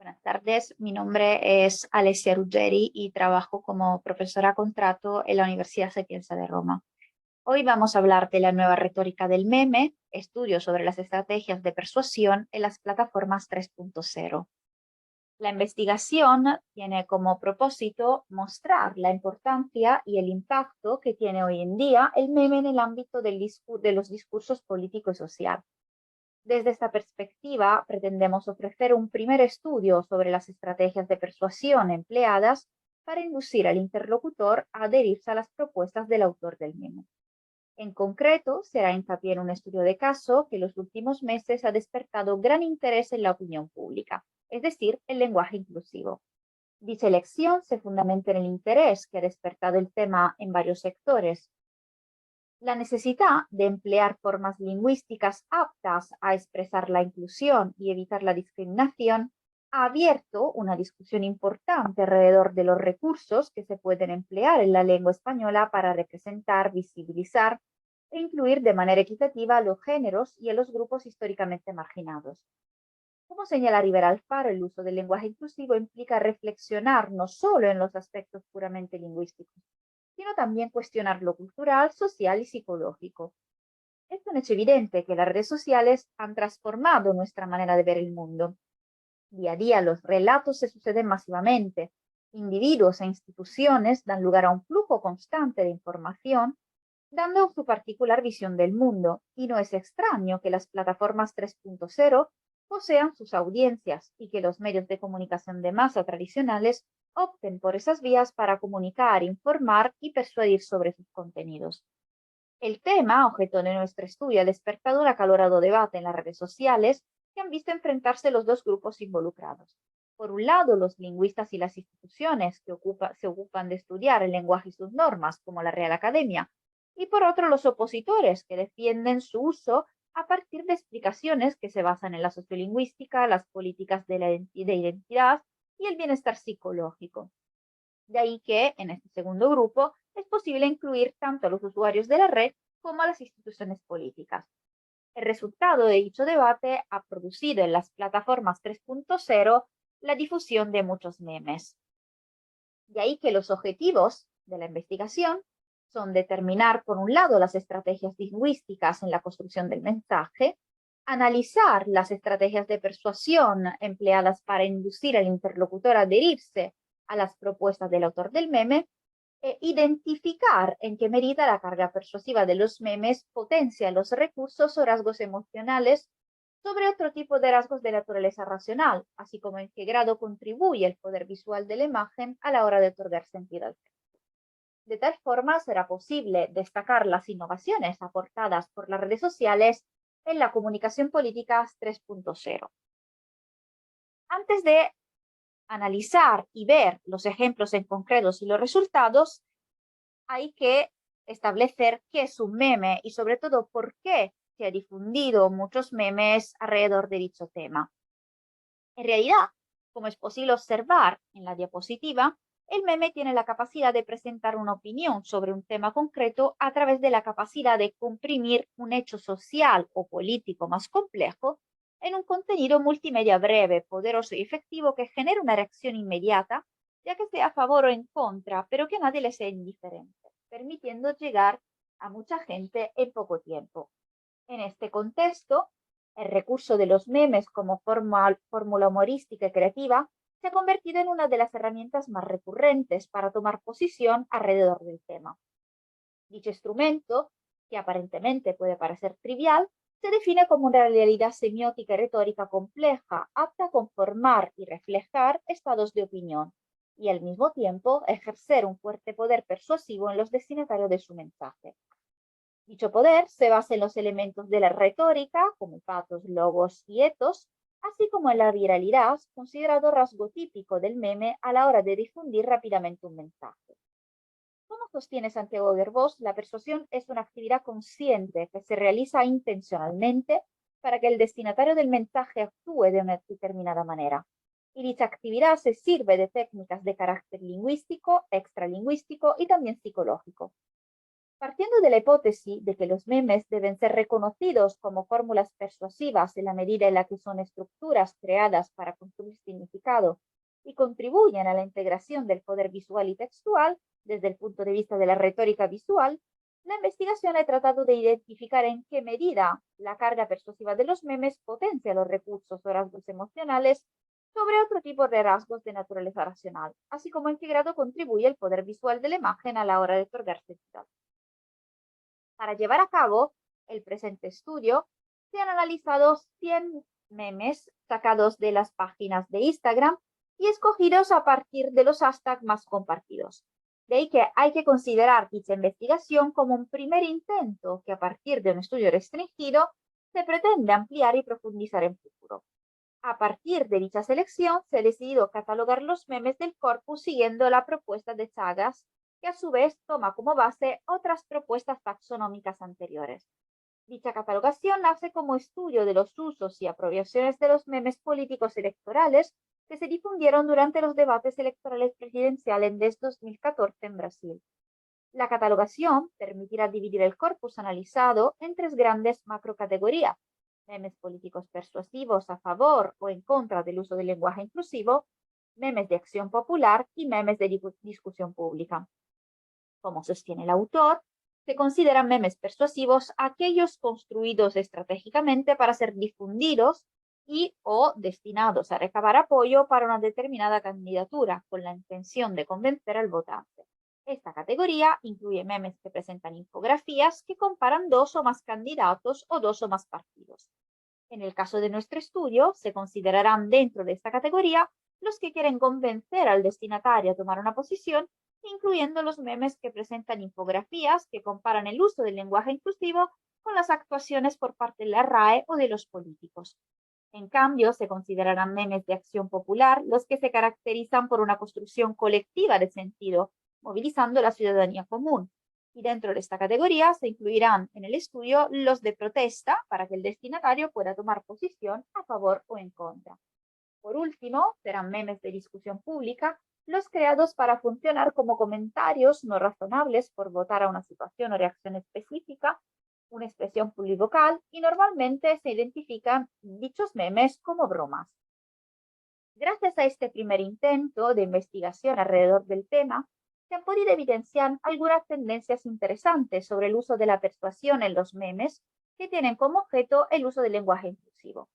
Buenas tardes, mi nombre es Alessia Ruggeri y trabajo como profesora a contrato en la Universidad Sapienza de Roma. Hoy vamos a hablar de la nueva retórica del meme, estudios sobre las estrategias de persuasión en las plataformas 3.0. La investigación tiene como propósito mostrar la importancia y el impacto que tiene hoy en día el meme en el ámbito de los discursos político y social. Desde esta perspectiva, pretendemos ofrecer un primer estudio sobre las estrategias de persuasión empleadas para inducir al interlocutor a adherirse a las propuestas del autor del meme. En concreto, será hincapié en un estudio de caso que en los últimos meses ha despertado gran interés en la opinión pública, es decir, el lenguaje inclusivo. Dicha elección se fundamenta en el interés que ha despertado el tema en varios sectores. La necesidad de emplear formas lingüísticas aptas a expresar la inclusión y evitar la discriminación ha abierto una discusión importante alrededor de los recursos que se pueden emplear en la lengua española para representar, visibilizar e incluir de manera equitativa a los géneros y a los grupos históricamente marginados. Como señala Rivera Alfaro, el uso del lenguaje inclusivo implica reflexionar no solo en los aspectos puramente lingüísticos, sino también cuestionar lo cultural, social y psicológico. Es un hecho evidente que las redes sociales han transformado nuestra manera de ver el mundo. Día a día los relatos se suceden masivamente. Individuos e instituciones dan lugar a un flujo constante de información, dando su particular visión del mundo, y no es extraño que las plataformas 3.0 posean sus audiencias y que los medios de comunicación de masa tradicionales opten por esas vías para comunicar, informar y persuadir sobre sus contenidos. El tema, objeto de nuestro estudio, ha despertado un acalorado debate en las redes sociales que han visto enfrentarse los dos grupos involucrados. Por un lado, los lingüistas y las instituciones que se ocupan de estudiar el lenguaje y sus normas, como la Real Academia, y por otro, los opositores que defienden su uso a partir de explicaciones que se basan en la sociolingüística, las políticas de identidad y el bienestar psicológico. De ahí que, en este segundo grupo, es posible incluir tanto a los usuarios de la red como a las instituciones políticas. El resultado de dicho debate ha producido en las plataformas 3.0 la difusión de muchos memes. De ahí que los objetivos de la investigación son determinar, por un lado, las estrategias lingüísticas en la construcción del mensaje, analizar las estrategias de persuasión empleadas para inducir al interlocutor a adherirse a las propuestas del autor del meme, e identificar en qué medida la carga persuasiva de los memes potencia los recursos o rasgos emocionales sobre otro tipo de rasgos de naturaleza racional, así como en qué grado contribuye el poder visual de la imagen a la hora de otorgar sentido al texto. De tal forma, será posible destacar las innovaciones aportadas por las redes sociales en la comunicación política 3.0. Antes de analizar y ver los ejemplos en concretos y los resultados, hay que establecer qué es un meme y sobre todo por qué se ha difundido muchos memes alrededor de dicho tema. En realidad, como es posible observar en la diapositiva, el meme tiene la capacidad de presentar una opinión sobre un tema concreto a través de la capacidad de comprimir un hecho social o político más complejo en un contenido multimedia breve, poderoso y efectivo que genere una reacción inmediata, ya que sea a favor o en contra, pero que a nadie le sea indiferente, permitiendo llegar a mucha gente en poco tiempo. En este contexto, el recurso de los memes como fórmula humorística y creativa se ha convertido en una de las herramientas más recurrentes para tomar posición alrededor del tema. Dicho instrumento, que aparentemente puede parecer trivial, se define como una realidad semiótica y retórica compleja, apta a conformar y reflejar estados de opinión, y al mismo tiempo ejercer un fuerte poder persuasivo en los destinatarios de su mensaje. Dicho poder se basa en los elementos de la retórica, como patos, logos y etos, así como en la viralidad, considerado rasgo típico del meme a la hora de difundir rápidamente un mensaje. Como sostiene Santiago Gerbós, la persuasión es una actividad consciente que se realiza intencionalmente para que el destinatario del mensaje actúe de una determinada manera. Y dicha actividad se sirve de técnicas de carácter lingüístico, extralingüístico y también psicológico. Partiendo de la hipótesis de que los memes deben ser reconocidos como fórmulas persuasivas en la medida en la que son estructuras creadas para construir significado y contribuyen a la integración del poder visual y textual desde el punto de vista de la retórica visual, la investigación ha tratado de identificar en qué medida la carga persuasiva de los memes potencia los recursos o rasgos emocionales sobre otro tipo de rasgos de naturaleza racional, así como en qué grado contribuye el poder visual de la imagen a la hora de otorgar sentido. Para llevar a cabo el presente estudio, se han analizado 100 memes sacados de las páginas de Instagram y escogidos a partir de los hashtags más compartidos. De ahí que hay que considerar dicha investigación como un primer intento que a partir de un estudio restringido se pretende ampliar y profundizar en futuro. A partir de dicha selección, se ha decidido catalogar los memes del corpus siguiendo la propuesta de Chagas, que a su vez toma como base otras propuestas taxonómicas anteriores. Dicha catalogación nace como estudio de los usos y apropiaciones de los memes políticos electorales que se difundieron durante los debates electorales presidenciales desde 2014 en Brasil. La catalogación permitirá dividir el corpus analizado en tres grandes macrocategorías: memes políticos persuasivos a favor o en contra del uso del lenguaje inclusivo, memes de acción popular y memes de discusión pública. Como sostiene el autor, se consideran memes persuasivos aquellos construidos estratégicamente para ser difundidos y o destinados a recabar apoyo para una determinada candidatura con la intención de convencer al votante. Esta categoría incluye memes que presentan infografías que comparan dos o más candidatos o dos o más partidos. En el caso de nuestro estudio, se considerarán dentro de esta categoría los que quieren convencer al destinatario a tomar una posición, incluyendo los memes que presentan infografías que comparan el uso del lenguaje inclusivo con las actuaciones por parte de la RAE o de los políticos. En cambio, se considerarán memes de acción popular los que se caracterizan por una construcción colectiva de sentido, movilizando a la ciudadanía común. Y dentro de esta categoría se incluirán en el estudio los de protesta para que el destinatario pueda tomar posición a favor o en contra. Por último, serán memes de discusión pública los creados para funcionar como comentarios no razonables por votar a una situación o reacción específica, una expresión plurivocal, y normalmente se identifican dichos memes como bromas. Gracias a este primer intento de investigación alrededor del tema, se han podido evidenciar algunas tendencias interesantes sobre el uso de la persuasión en los memes que tienen como objeto el uso del lenguaje inclusivo.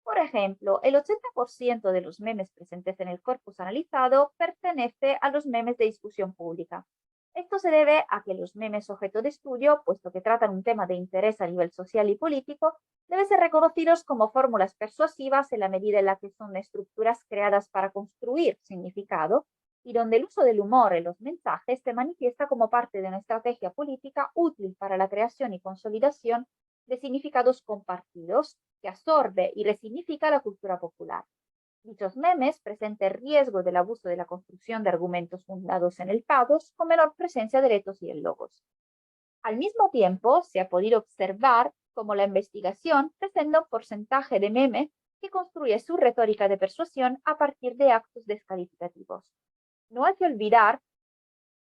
Por ejemplo, el 80% de los memes presentes en el corpus analizado pertenece a los memes de discusión pública. Esto se debe a que los memes objeto de estudio, puesto que tratan un tema de interés a nivel social y político, deben ser reconocidos como fórmulas persuasivas en la medida en la que son estructuras creadas para construir significado y donde el uso del humor en los mensajes se manifiesta como parte de una estrategia política útil para la creación y consolidación de significados compartidos, que absorbe y resignifica la cultura popular. Dichos memes presentan riesgo del abuso de la construcción de argumentos fundados en el pathos con menor presencia de retos y logos. Al mismo tiempo, se ha podido observar cómo la investigación presenta un porcentaje de meme que construye su retórica de persuasión a partir de actos descalificativos. No hay que olvidar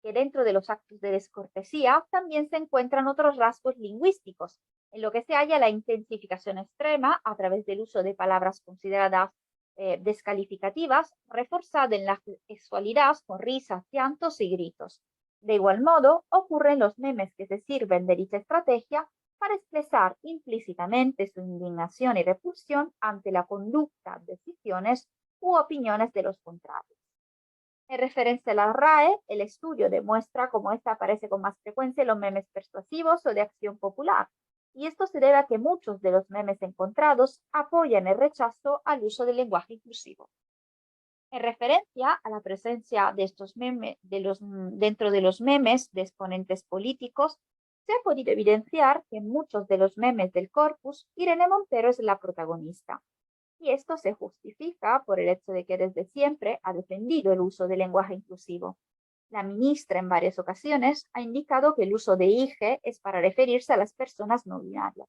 que dentro de los actos de descortesía también se encuentran otros rasgos lingüísticos, en lo que se halla la intensificación extrema a través del uso de palabras consideradas descalificativas, reforzada en la sexualidad con risas, llantos y gritos. De igual modo, ocurren los memes que se sirven de dicha estrategia para expresar implícitamente su indignación y repulsión ante la conducta, decisiones u opiniones de los contrarios. En referencia a la RAE, el estudio demuestra cómo esta aparece con más frecuencia en los memes persuasivos o de acción popular, y esto se debe a que muchos de los memes encontrados apoyan el rechazo al uso del lenguaje inclusivo. En referencia a la presencia de estos memes dentro de los memes de exponentes políticos, se ha podido evidenciar que en muchos de los memes del corpus, Irene Montero es la protagonista. Y esto se justifica por el hecho de que desde siempre ha defendido el uso del lenguaje inclusivo. La ministra en varias ocasiones ha indicado que el uso de IGE es para referirse a las personas no binarias.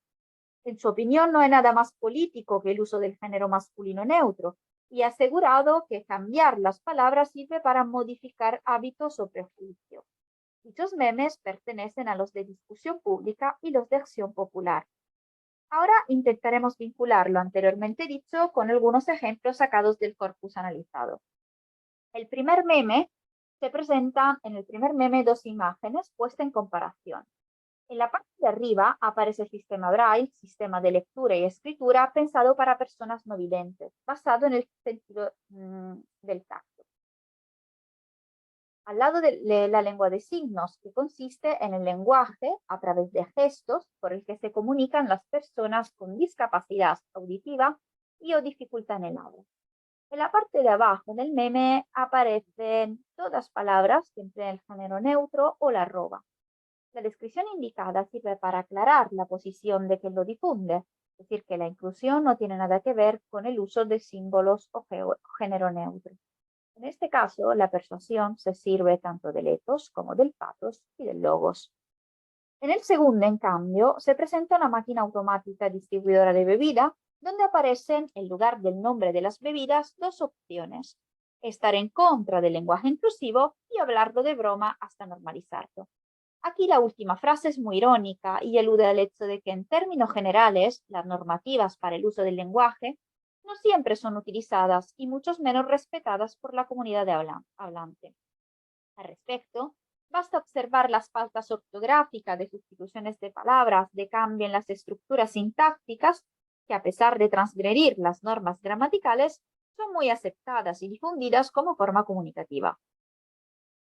En su opinión, no hay nada más político que el uso del género masculino neutro y ha asegurado que cambiar las palabras sirve para modificar hábitos o prejuicios. Dichos memes pertenecen a los de discusión pública y los de acción popular. Ahora intentaremos vincular lo anteriormente dicho con algunos ejemplos sacados del corpus analizado. El primer meme se presenta en el primer meme dos imágenes puestas en comparación. En la parte de arriba aparece el sistema Braille, sistema de lectura y escritura pensado para personas no videntes, basado en el sentido del tacto. Al lado de la lengua de signos, que consiste en el lenguaje a través de gestos por el que se comunican las personas con discapacidad auditiva y o dificultad en el habla. En la parte de abajo del meme aparecen todas palabras que emplean el género neutro o la arroba. La descripción indicada sirve para aclarar la posición de quien lo difunde, es decir, que la inclusión no tiene nada que ver con el uso de símbolos o género neutro. En este caso, la persuasión se sirve tanto del ethos como del pathos y del logos. En el segundo, en cambio, se presenta una máquina automática distribuidora de bebida, donde aparecen, en lugar del nombre de las bebidas, dos opciones: estar en contra del lenguaje inclusivo y hablarlo de broma hasta normalizarlo. Aquí la última frase es muy irónica y alude al hecho de que en términos generales las normativas para el uso del lenguaje no siempre son utilizadas y mucho menos respetadas por la comunidad de hablante. Al respecto, basta observar las faltas ortográficas de sustituciones de palabras, de cambio en las estructuras sintácticas, que a pesar de transgredir las normas gramaticales, son muy aceptadas y difundidas como forma comunicativa.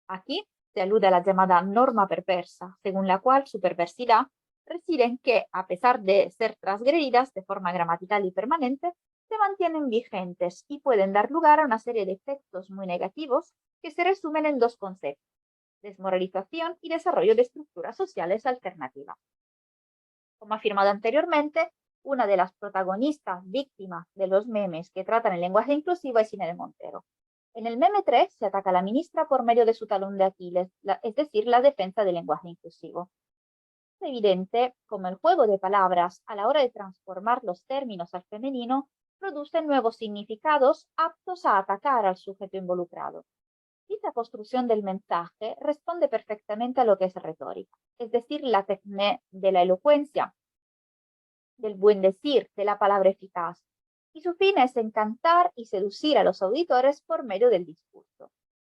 Aquí se alude a la llamada norma perversa, según la cual su perversidad reside en que, a pesar de ser transgredidas de forma gramatical y permanente, se mantienen vigentes y pueden dar lugar a una serie de efectos muy negativos que se resumen en dos conceptos: desmoralización y desarrollo de estructuras sociales alternativas. Como afirmado anteriormente, una de las protagonistas víctimas de los memes que tratan el lenguaje inclusivo es Irene Montero. En el meme 3 se ataca a la ministra por medio de su talón de Aquiles, es decir, la defensa del lenguaje inclusivo. Es evidente como el juego de palabras a la hora de transformar los términos al femenino produce nuevos significados aptos a atacar al sujeto involucrado. Dicha construcción del mensaje responde perfectamente a lo que es retórica, es decir, la técnica de la elocuencia, del buen decir, de la palabra eficaz, y su fin es encantar y seducir a los auditores por medio del discurso.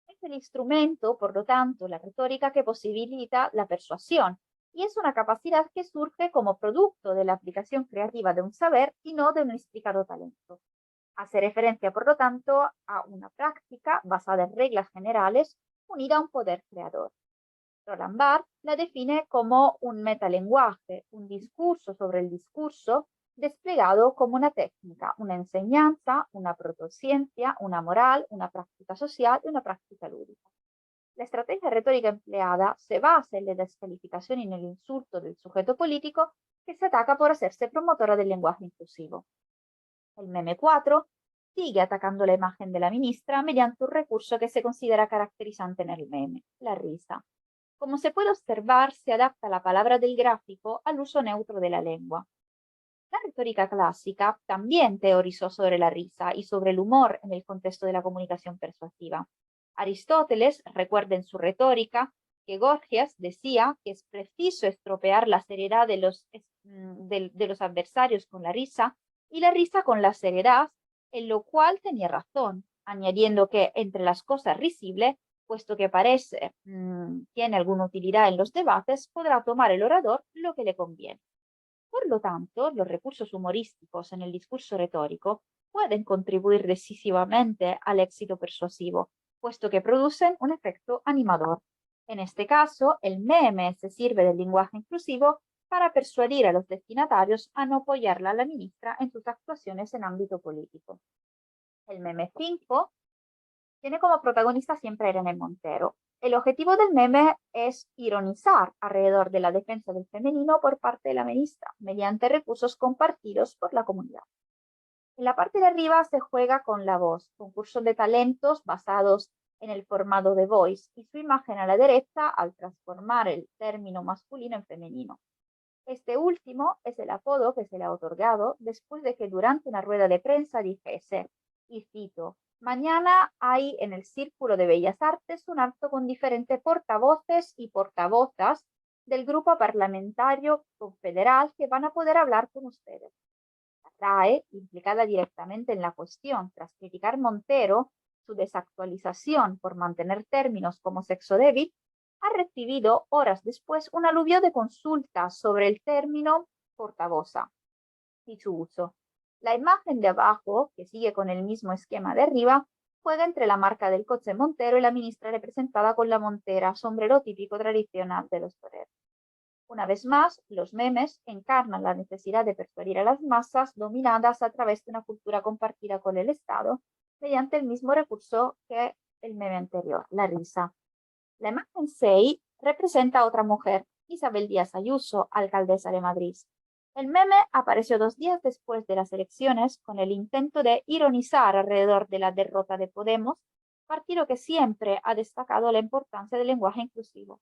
Es el instrumento, por lo tanto, la retórica que posibilita la persuasión, y es una capacidad que surge como producto de la aplicación creativa de un saber y no de un explicado talento. Hace referencia, por lo tanto, a una práctica basada en reglas generales unida a un poder creador. Roland Barthes la define como un metalenguaje, un discurso sobre el discurso desplegado como una técnica, una enseñanza, una protociencia, una moral, una práctica social y una práctica lúdica. La estrategia retórica empleada se basa en la descalificación y en el insulto del sujeto político que se ataca por hacerse promotora del lenguaje inclusivo. El meme 4 sigue atacando la imagen de la ministra mediante un recurso que se considera caracterizante en el meme: la risa. Como se puede observar, se adapta la palabra del gráfico al uso neutro de la lengua. La retórica clásica también teorizó sobre la risa y sobre el humor en el contexto de la comunicación persuasiva. Aristóteles recuerda en su retórica que Gorgias decía que es preciso estropear la seriedad de los adversarios con la risa y la risa con la seriedad, en lo cual tenía razón, añadiendo que entre las cosas risibles, puesto que parece tiene alguna utilidad en los debates, podrá tomar el orador lo que le conviene. Por lo tanto, los recursos humorísticos en el discurso retórico pueden contribuir decisivamente al éxito persuasivo, puesto que producen un efecto animador. En este caso, el meme se sirve del lenguaje inclusivo para persuadir a los destinatarios a no apoyarla a la ministra en sus actuaciones en ámbito político. El meme 5 tiene como protagonista siempre a Irene Montero. El objetivo del meme es ironizar alrededor de la defensa del femenino por parte de la ministra, mediante recursos compartidos por la comunidad. En la parte de arriba se juega con la voz, concursos de talentos basados en el formato de Voice y su imagen a la derecha al transformar el término masculino en femenino. Este último es el apodo que se le ha otorgado después de que durante una rueda de prensa dijese, y cito: Mañana hay en el Círculo de Bellas Artes un acto con diferentes portavoces y portavozas del grupo parlamentario confederal que van a poder hablar con ustedes. La RAE, implicada directamente en la cuestión tras criticar Montero su desactualización por mantener términos como sexo débil, ha recibido horas después un aluvio de consultas sobre el término portavoza y su uso. La imagen de abajo, que sigue con el mismo esquema de arriba, juega entre la marca del coche Montero y la ministra representada con la montera, sombrero típico tradicional de los toreros. Una vez más, los memes encarnan la necesidad de persuadir a las masas dominadas a través de una cultura compartida con el Estado mediante el mismo recurso que el meme anterior, la risa. La imagen 6 representa a otra mujer, Isabel Díaz Ayuso, alcaldesa de Madrid. El meme apareció 2 días después de las elecciones con el intento de ironizar alrededor de la derrota de Podemos, partido que siempre ha destacado la importancia del lenguaje inclusivo.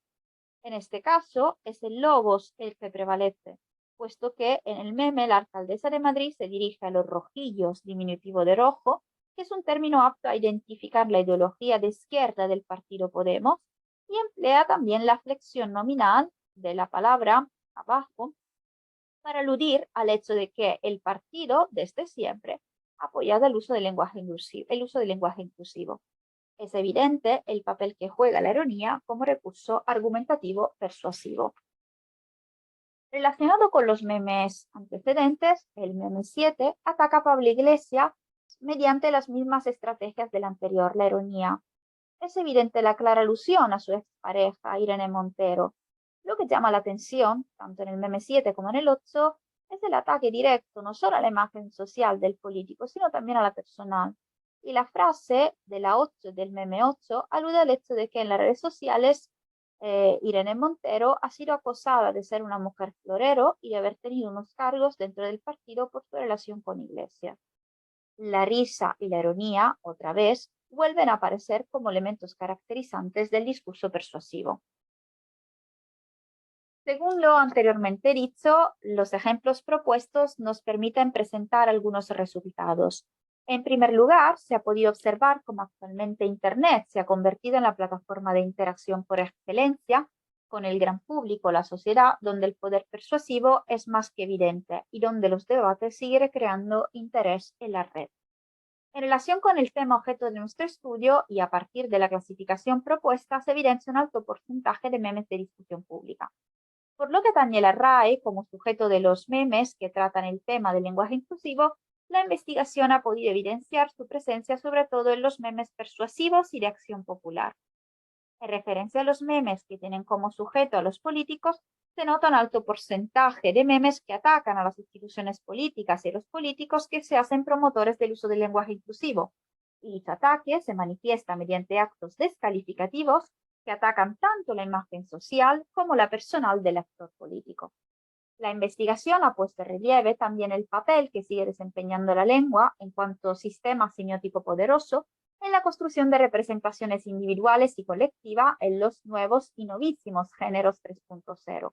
En este caso, es el logos el que prevalece, puesto que en el meme la alcaldesa de Madrid se dirige a los rojillos, diminutivo de rojo, que es un término apto a identificar la ideología de izquierda del partido Podemos, y emplea también la flexión nominal de la palabra abajo para aludir al hecho de que el partido, desde siempre, ha apoyado el uso del lenguaje inclusivo. Es evidente el papel que juega la ironía como recurso argumentativo persuasivo. Relacionado con los memes antecedentes, el meme 7 ataca a Pablo Iglesias mediante las mismas estrategias del anterior, la ironía. Es evidente la clara alusión a su expareja, Irene Montero. Lo que llama la atención, tanto en el meme 7 como en el 8, es el ataque directo no solo a la imagen social del político, sino también a la personal. Y la frase de la 8, del meme 8, alude al hecho de que en las redes sociales Irene Montero ha sido acosada de ser una mujer florero y de haber tenido unos cargos dentro del partido por su relación con Iglesias. La risa y la ironía, otra vez, vuelven a aparecer como elementos caracterizantes del discurso persuasivo. Según lo anteriormente dicho, los ejemplos propuestos nos permiten presentar algunos resultados. En primer lugar, se ha podido observar cómo actualmente Internet se ha convertido en la plataforma de interacción por excelencia con el gran público, la sociedad, donde el poder persuasivo es más que evidente y donde los debates siguen creando interés en la red. En relación con el tema objeto de nuestro estudio y a partir de la clasificación propuesta, se evidencia un alto porcentaje de memes de discusión pública. Por lo que atañe la RAE como sujeto de los memes que tratan el tema del lenguaje inclusivo, la investigación ha podido evidenciar su presencia sobre todo en los memes persuasivos y de acción popular. En referencia a los memes que tienen como sujeto a los políticos, se nota un alto porcentaje de memes que atacan a las instituciones políticas y a los políticos que se hacen promotores del uso del lenguaje inclusivo. Y dicho ataque se manifiesta mediante actos descalificativos que atacan tanto la imagen social como la personal del actor político. La investigación ha puesto en relieve también el papel que sigue desempeñando la lengua en cuanto sistema semiótico poderoso en la construcción de representaciones individuales y colectivas en los nuevos y novísimos géneros 3.0.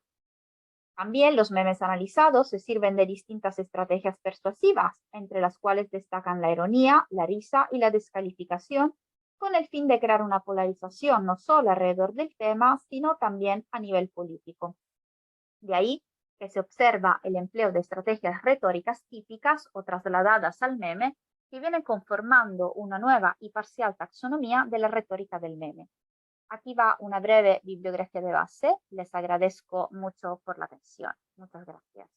También los memes analizados se sirven de distintas estrategias persuasivas, entre las cuales destacan la ironía, la risa y la descalificación, con el fin de crear una polarización no solo alrededor del tema, sino también a nivel político. De ahí que se observa el empleo de estrategias retóricas típicas o trasladadas al meme que vienen conformando una nueva y parcial taxonomía de la retórica del meme. Aquí va una breve bibliografía de base. Les agradezco mucho por la atención. Muchas gracias.